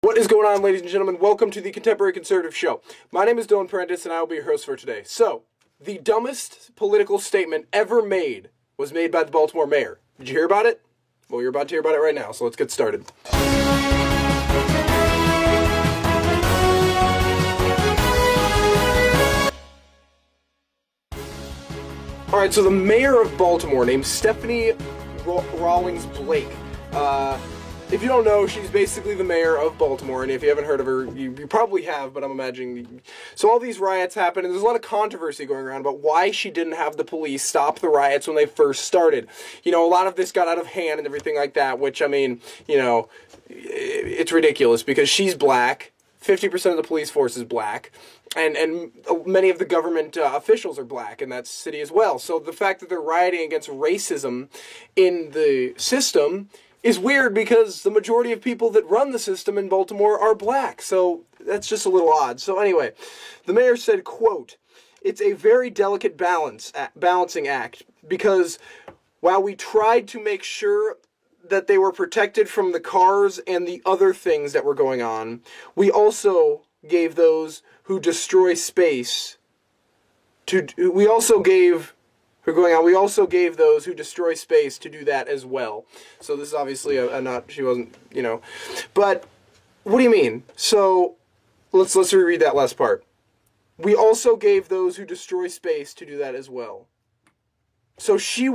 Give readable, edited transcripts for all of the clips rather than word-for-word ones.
What is going on, ladies and gentlemen? Welcome to the Contemporary Conservative Show. My name is Dylan Prentice, and I will be your host for today. So, the dumbest political statement ever made was made by the Baltimore mayor. Did you hear about it? Well, you're about to hear about it right now, so let's get started. Alright, so the mayor of Baltimore, named Stephanie Rawlings Blake, if you don't know, she's basically the mayor of Baltimore, and if you haven't heard of her, you probably have, but I'm imagining... So all these riots happen, and there's a lot of controversy going around about why she didn't have the police stop the riots when they first started. You know, a lot of this got out of hand and everything like that, which, I mean, you know, it's ridiculous, because she's black, 50% of the police force is black, and many of the government officials are black in that city as well. So the fact that they're rioting against racism in the system is weird, because the majority of people that run the system in Baltimore are black. So that's just a little odd. So anyway, the mayor said, quote, "It's a very delicate balancing act, because while we tried to make sure that they were protected from the cars and the other things that were going on, we also gave those who destroy space we also gave those who destroy space to do that as well." So this is obviously she wasn't, you know. But what do you mean? So let's reread that last part. We also gave those who destroy space to do that as well. So she's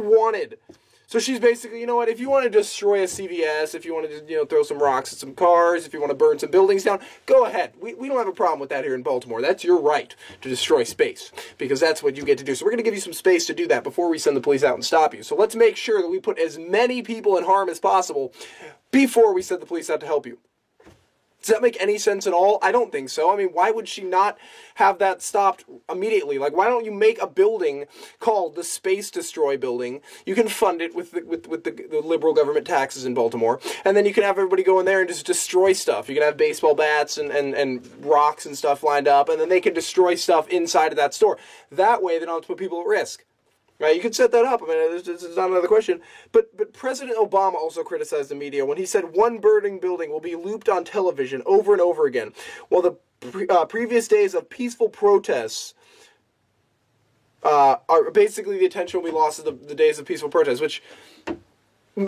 basically, you know what, if you want to destroy a CVS, if you want to, you know, throw some rocks at some cars, if you want to burn some buildings down, go ahead. We don't have a problem with that here in Baltimore. That's your right to destroy space, because that's what you get to do. So we're going to give you some space to do that before we send the police out and stop you. So let's make sure that we put as many people in harm as possible before we send the police out to help you. Does that make any sense at all? I don't think so. I mean, why would she not have that stopped immediately? Like, why don't you make a building called the Space Destroy Building? You can fund it with the liberal government taxes in Baltimore, and then you can have everybody go in there and just destroy stuff. You can have baseball bats and rocks and stuff lined up, and then they can destroy stuff inside of that store. That way, they don't have to put people at risk. Right, you can set that up. I mean, this is not another question. But President Obama also criticized the media when he said one burning building will be looped on television over and over again, while the previous days of peaceful protests are basically the attention will be lost of the days of peaceful protests, which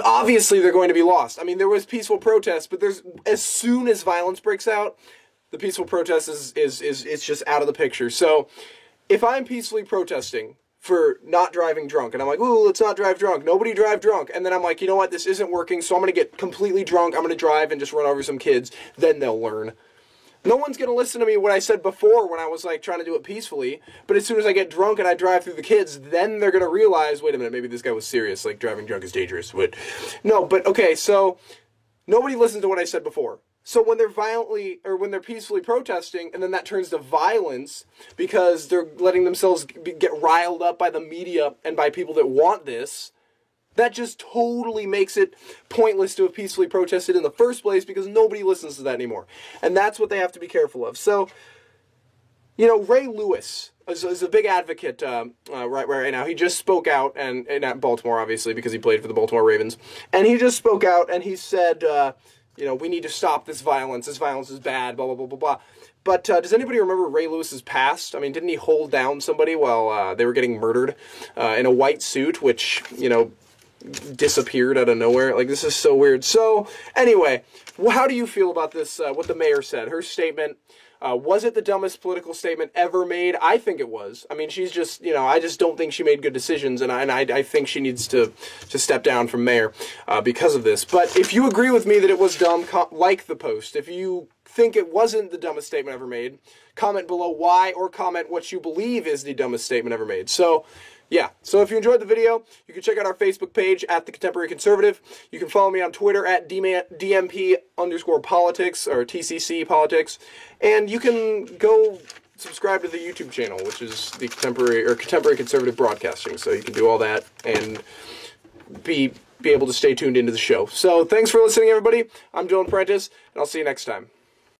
obviously they're going to be lost. I mean, there was peaceful protests, but as soon as violence breaks out, the peaceful protest is just out of the picture. So if I'm peacefully protesting for not driving drunk, and I'm like, ooh, let's not drive drunk, nobody drive drunk, and then I'm like, you know what, this isn't working, so I'm going to get completely drunk, I'm going to drive and just run over some kids, then they'll learn. No one's going to listen to me what I said before when I was like trying to do it peacefully, but as soon as I get drunk and I drive through the kids, then they're going to realize, wait a minute, maybe this guy was serious, like driving drunk is dangerous. But okay, so nobody listens to what I said before. So when they're peacefully protesting, and then that turns to violence because they're letting themselves get riled up by the media and by people that want this, that just totally makes it pointless to have peacefully protested in the first place, because nobody listens to that anymore. And that's what they have to be careful of. So, you know, Ray Lewis is a big advocate right now. He just spoke out, and at Baltimore, obviously, because he played for the Baltimore Ravens. And he just spoke out, and he said, you know, we need to stop this violence. This violence is bad, blah, blah, blah, blah, blah. But does anybody remember Ray Lewis's past? I mean, didn't he hold down somebody while they were getting murdered in a white suit, which, you know, disappeared out of nowhere? Like, this is so weird. So, anyway, how do you feel about this, what the mayor said? Her statement, was it the dumbest political statement ever made? I think it was. I mean, she's just, you know, I just don't think she made good decisions, and I think she needs to step down from mayor because of this. But if you agree with me that it was dumb, like the post. If you think it wasn't the dumbest statement ever made, comment below why, or comment what you believe is the dumbest statement ever made. So, yeah, so if you enjoyed the video, you can check out our Facebook page at The Contemporary Conservative. You can follow me on Twitter at DMP_politics, or TCC politics. And you can go subscribe to the YouTube channel, which is the Contemporary Conservative Broadcasting. So you can do all that and be able to stay tuned into the show. So thanks for listening, everybody. I'm Dylan Prentice, and I'll see you next time.